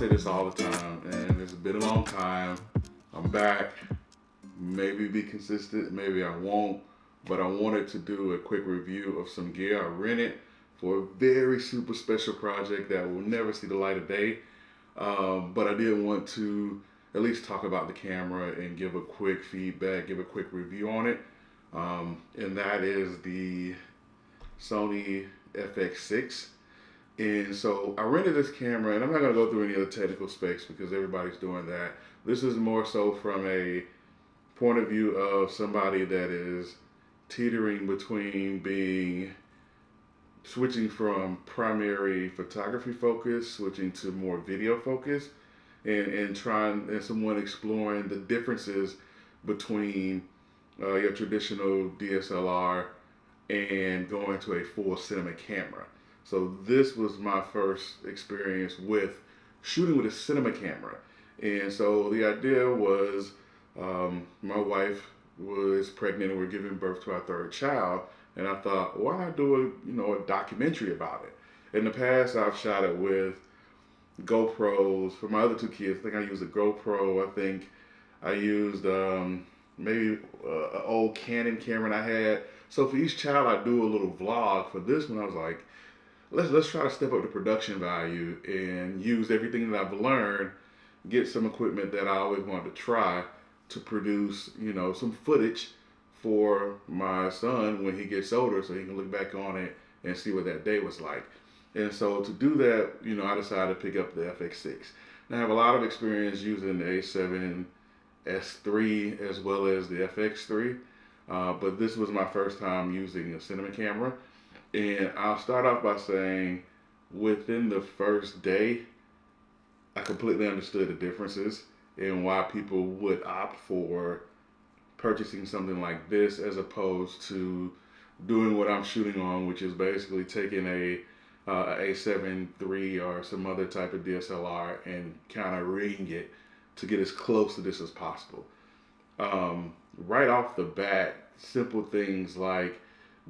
say this all the time, and it's been a long time. I'm back. Maybe be consistent, maybe I won't. But I wanted to do a quick review of some gear I rented for a very super special project that will never see the light of day. But I did want to at least talk about the camera and give a quick feedback, give a quick review on it. And that is the Sony Fx6. And so I rented this camera, and I'm not going to go through any of the technical specs because everybody's doing that. This is more so from a point of view of somebody that is teetering between switching from primary photography focus, switching to more video focus, and someone exploring the differences between your traditional DSLR and going to a full cinema camera. So this was my first experience with shooting with a cinema camera. And so the idea was, my wife was pregnant and we're giving birth to our third child. And I thought, why not do a documentary about it? In the past, I've shot it with GoPros. For my other two kids, I think I used a GoPro. I think I used maybe an old Canon camera I had. So for each child, I do a little vlog. For this one, I was like, let's try to step up the production value and use everything that I've learned, get some equipment that I always wanted to try to produce, some footage for my son when he gets older so he can look back on it and see what that day was like. And so to do that, I decided to pick up the FX6. Now I have a lot of experience using the A7S3 as well as the FX3, but this was my first time using a cinema camera. And I'll start off by saying within the first day, I completely understood the differences and why people would opt for purchasing something like this as opposed to doing what I'm shooting on, which is basically taking a A7 III or some other type of DSLR and kind of rigging it to get as close to this as possible. Right off the bat, simple things like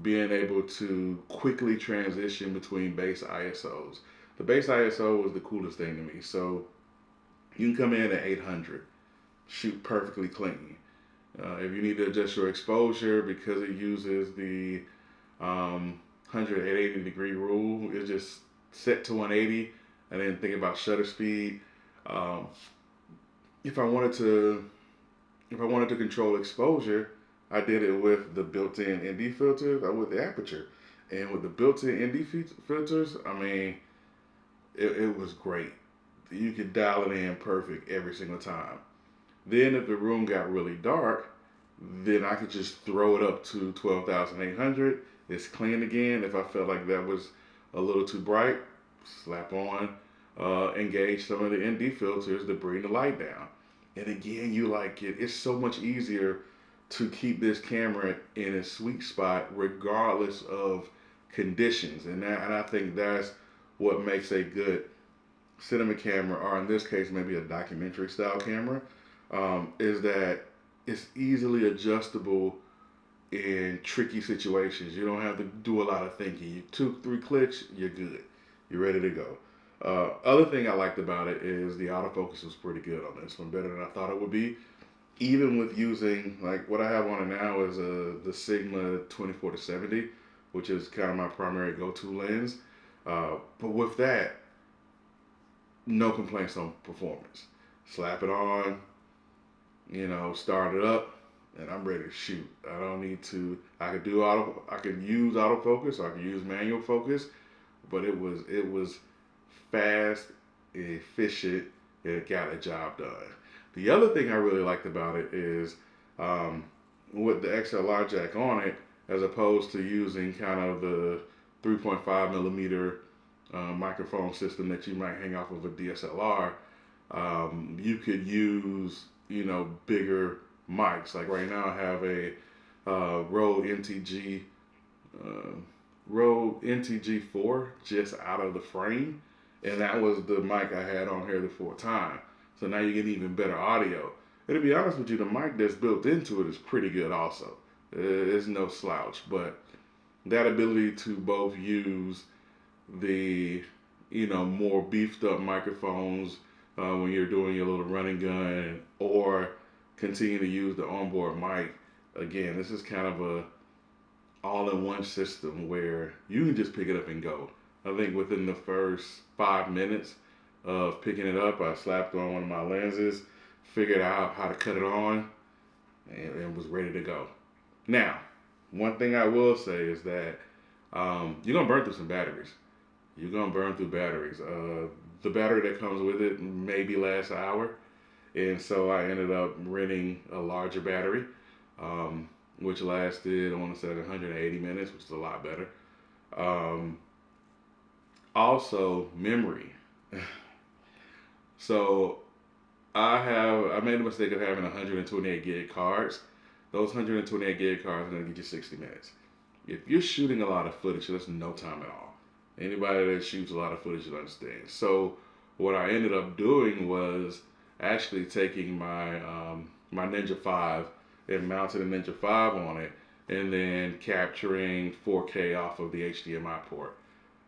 being able to quickly transition between base ISOs. The base ISO was the coolest thing to me. So you can come in at 800, shoot perfectly clean. If you need to adjust your exposure because it uses the 180 degree rule, it's just set to 180 and then think about shutter speed. If I wanted to control exposure, I did it with the built-in ND filters or with the aperture. And with the built-in ND filters, I mean, it was great. You could dial it in perfect every single time. Then if the room got really dark, then I could just throw it up to 12,800. It's clean again. If I felt like that was a little too bright, slap on, engage some of the ND filters to bring the light down. And again, you like it. It's so much easier to keep this camera in a sweet spot regardless of conditions. And I think that's what makes a good cinema camera, or in this case maybe a documentary style camera, is that it's easily adjustable in tricky situations. You don't have to do a lot of thinking. 2-3 clicks, you're good. You're ready to go. Other thing I liked about it is the autofocus was pretty good on this one, better than I thought it would be. Even with using, like what I have on it now is the Sigma 24-70, which is kind of my primary go-to lens. But with that, no complaints on performance. Slap it on, start it up, and I'm ready to shoot. I don't need to. I could use autofocus, or I could use manual focus, but it was fast, efficient, and it got a job done. The other thing I really liked about it is with the XLR jack on it, as opposed to using kind of the 3.5 millimeter microphone system that you might hang off of a DSLR, you could use, bigger mics. Like right now I have a Rode NTG4 just out of the frame, and that was the mic I had on here the full time. So now you get even better audio. And to be honest with you, the mic that's built into it is pretty good also. It's no slouch, but that ability to both use the, more beefed up microphones when you're doing your little running gun, or continue to use the onboard mic. Again, this is kind of a all-in-one system where you can just pick it up and go. I think within the first 5 minutes of picking it up, I slapped on one of my lenses, figured out how to cut it on, and was ready to go. Now, one thing I will say is that you're gonna burn through some batteries. You're gonna burn through batteries. The battery that comes with it maybe lasts an hour, and so I ended up renting a larger battery, which lasted, I want to say, 180 minutes, which is a lot better. Um, Also, memory. So I made the mistake of having 128 gig cards. Those 128 gig cards are gonna get you 60 minutes. If you're shooting a lot of footage, that's no time at all. Anybody that shoots a lot of footage will understand. So what I ended up doing was actually taking my Ninja 5 and mounted a Ninja 5 on it, and then capturing 4K off of the HDMI port.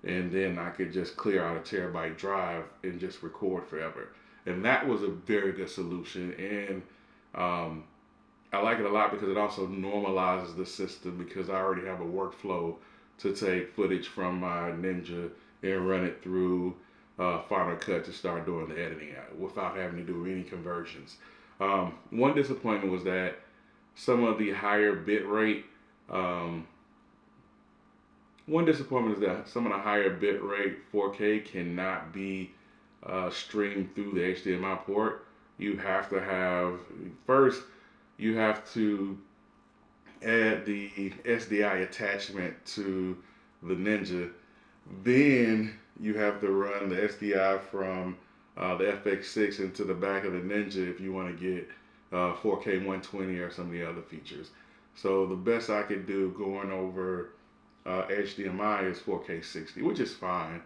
And then I could just clear out a terabyte drive and just record forever. And that was a very good solution. And I like it a lot because it also normalizes the system, because I already have a workflow to take footage from my Ninja and run it through Final Cut to start doing the editing without having to do any conversions. One disappointment was that some of the higher bit rate, one disappointment is that some of the higher bit rate 4K cannot be streamed through the HDMI port. You have to have, first, you have to add the SDI attachment to the Ninja. Then you have to run the SDI from the FX6 into the back of the Ninja if you want to get 4K 120 or some of the other features. So the best I could do going over HDMI is 4K 60, which is fine.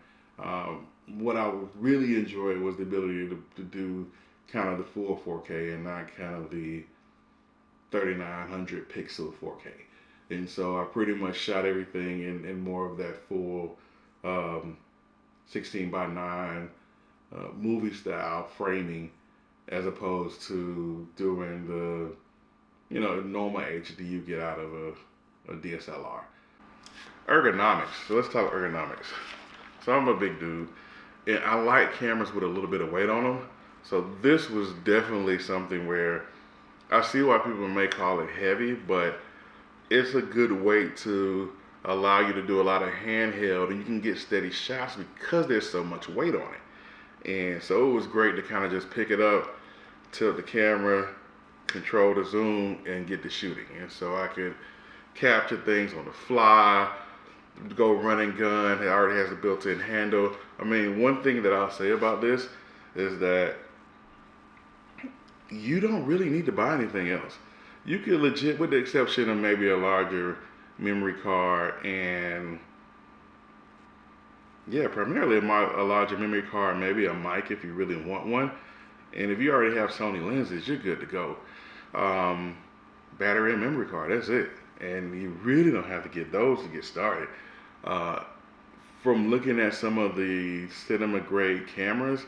What I really enjoyed was the ability to do kind of the full 4K and not kind of the 3900 pixel 4K. And so I pretty much shot everything in more of that full 16 by 9 movie style framing, as opposed to doing the normal HD you get out of a DSLR. Ergonomics. So let's talk ergonomics. So I'm a big dude, and I like cameras with a little bit of weight on them. So this was definitely something where I see why people may call it heavy, but it's a good weight to allow you to do a lot of handheld, and you can get steady shots because there's so much weight on it. And so it was great to kind of just pick it up, tilt the camera, control the zoom, and get to shooting. And so I could capture things on the fly, go run and gun. It already has a built-in handle. I mean, one thing that I'll say about this is that you don't really need to buy anything else. You could legit, with the exception of maybe a larger memory card and primarily a larger memory card, maybe a mic if you really want one. And if you already have Sony lenses, you're good to go. Battery and memory card, that's it. And you really don't have to get those to get started. From looking at some of the cinema grade cameras,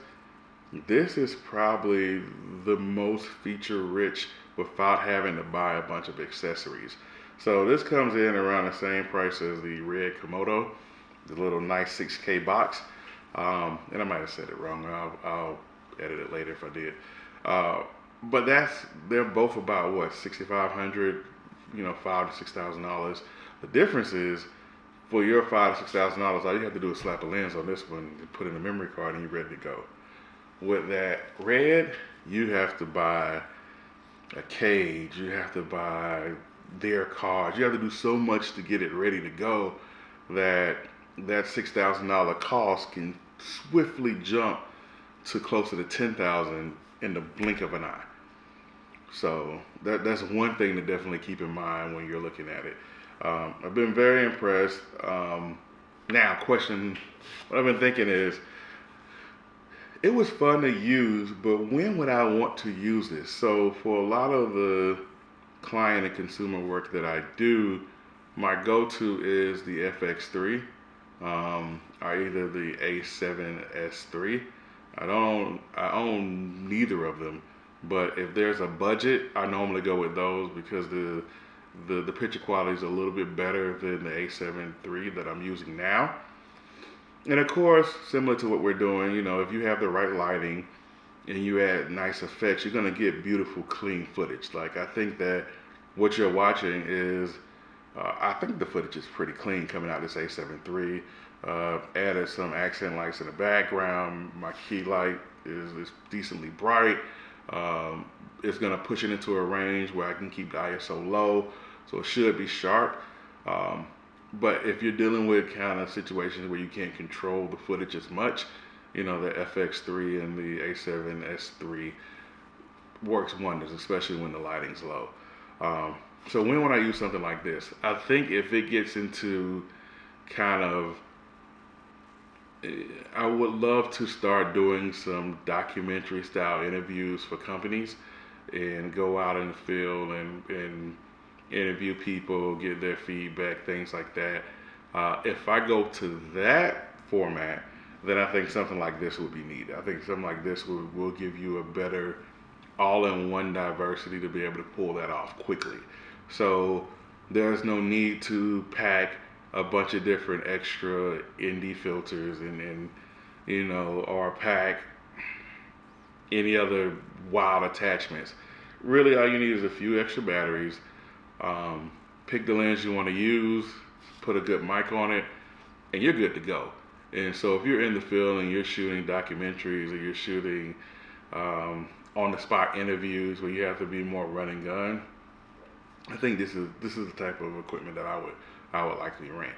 this is probably the most feature rich without having to buy a bunch of accessories. So this comes in around the same price as the red Komodo, the little nice 6K box. And I might have said it wrong. I'll edit it later if I did. But they're both about what, $6,500, $5,000 to $6,000. The difference is, for your $5,000 to $6,000, all you have to do is slap a lens on this one and put in a memory card, and you're ready to go. With that red, you have to buy a cage, you have to buy their cards, you have to do so much to get it ready to go that $6,000 cost can swiftly jump to closer to $10,000 in the blink of an eye. So that's one thing to definitely keep in mind when you're looking at it. I've been very impressed. Now, what I've been thinking is, it was fun to use, but when would I want to use this? So for a lot of the client and consumer work that I do, my go-to is the FX3, or either the A7S3. I own neither of them, but if there's a budget, I normally go with those because the picture quality is a little bit better than the A7 III that I'm using now. And of course, similar to what we're doing, you know, if you have the right lighting and you add nice effects, you're gonna get beautiful, clean footage. Like I think that what you're watching is, I think the footage is pretty clean coming out of this A7 III. Added some accent lights in the background. My key light is decently bright. It's gonna push it into a range where I can keep the ISO low, so it should be sharp. Um, but if you're dealing with kind of situations where you can't control the footage as much, you know, the FX3 and the A7S III works wonders, especially when the lighting's low. So when would I use something like this? I think if it gets into kind of, I would love to start doing some documentary style interviews for companies and go out in the field and interview people, get their feedback, things like that. If I go to that format, then I think something like this would be neat. I think something like this will give you a better all-in-one diversity to be able to pull that off quickly. So there's no need to pack a bunch of different extra ND filters and you know, or pack any other wild attachments. Really, all you need is a few extra batteries. Pick the lens you want to use, put a good mic on it, and you're good to go. And so if you're in the field and you're shooting documentaries or you're shooting on the spot interviews where you have to be more run and gun, I think this is the type of equipment that I would likely rent.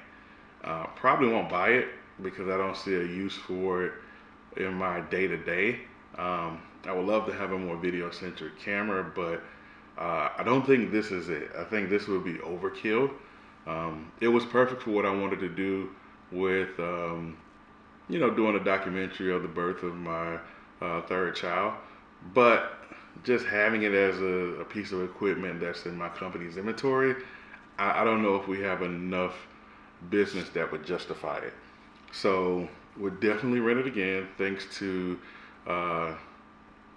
Probably won't buy it because I don't see a use for it in my day to day. I would love to have a more video centric camera, but I don't think this is it. I think this would be overkill. It was perfect for what I wanted to do with, you know, doing a documentary of the birth of my third child. But just having it as a piece of equipment that's in my company's inventory, I don't know if we have enough business that would justify it. So we'll definitely rent it again, thanks to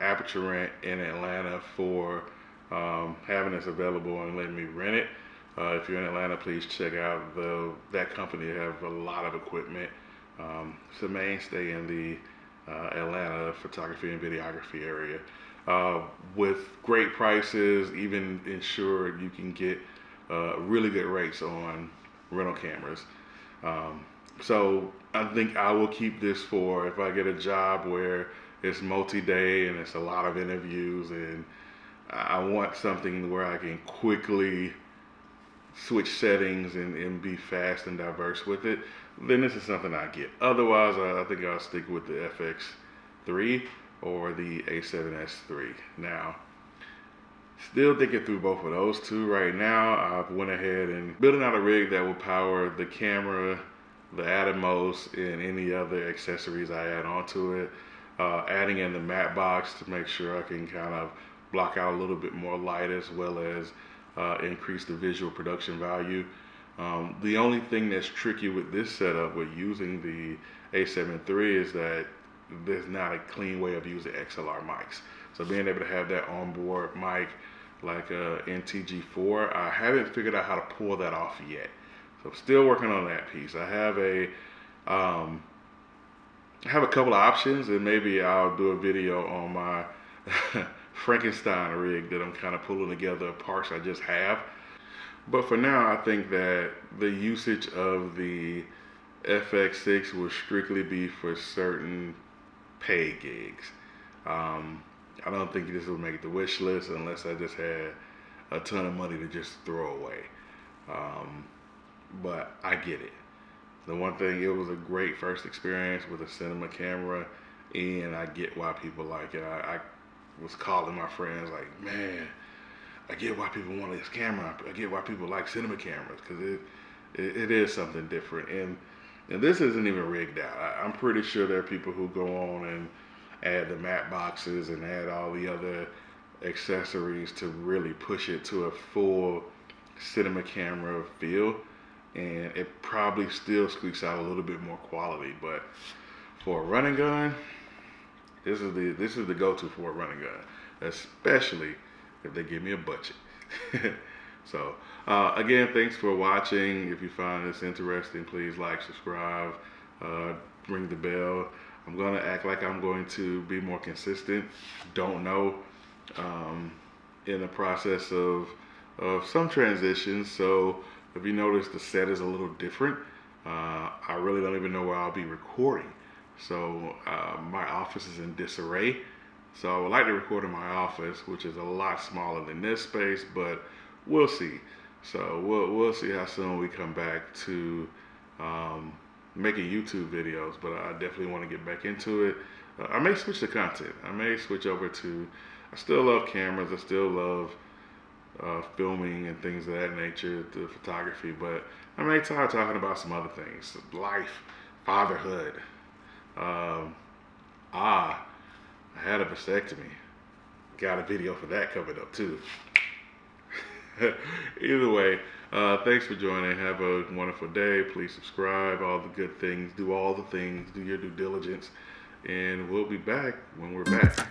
Aperture Rent in Atlanta for having this available and letting me rent it. If you're in Atlanta, please check out that company. They have a lot of equipment. It's a mainstay in the Atlanta photography and videography area. With great prices, even insured, you can get really good rates on rental cameras. So I think I will keep this for if I get a job where it's multi-day and it's a lot of interviews and I want something where I can quickly switch settings and be fast and diverse with it, then this is something I get. Otherwise, I think I'll stick with the FX3 or the A7S III. Now, still thinking through both of those two right now. I've went ahead and building out a rig that will power the camera, the Atomos, and any other accessories I add onto it. Adding in the matte box to make sure I can kind of block out a little bit more light as well as increase the visual production value. The only thing that's tricky with this setup with using the A7 III is that there's not a clean way of using XLR mics. So being able to have that onboard mic like a NTG4, I haven't figured out how to pull that off yet. So I'm still working on that piece. I have a couple of options, and maybe I'll do a video on my Frankenstein rig that I'm kind of pulling together parts I just have. But for now, I think that the usage of the FX6 will strictly be for certain paid gigs. I don't think this will make the wish list unless I just had a ton of money to just throw away. But I get it. The one thing, it was a great first experience with a cinema camera, and I get why people like it. I was calling my friends like, man, I get why people want this camera. I get why people like cinema cameras, because it is something different. And this isn't even rigged out. I'm pretty sure there are people who go on and add the matte boxes and add all the other accessories to really push it to a full cinema camera feel, and it probably still squeaks out a little bit more quality. But for a running gun, This is the go-to for a running gun, especially if they give me a budget. So again, thanks for watching. If you find this interesting, please like, subscribe, ring the bell. I'm gonna act like I'm going to be more consistent. Don't know. In the process of some transitions, so if you notice the set is a little different, I really don't even know where I'll be recording. So my office is in disarray. So I would like to record in my office, which is a lot smaller than this space, but we'll see. So we'll see how soon we come back to making YouTube videos, but I definitely want to get back into it. I may switch the content. I may switch over to, I still love cameras. I still love filming and things of that nature, the photography, but I may start talking about some other things, life, fatherhood. I had a vasectomy. Got a video for that coming up too. Either way, thanks for joining. Have a wonderful day. Please subscribe, all the good things, do all the things, do your due diligence, and we'll be back when we're back.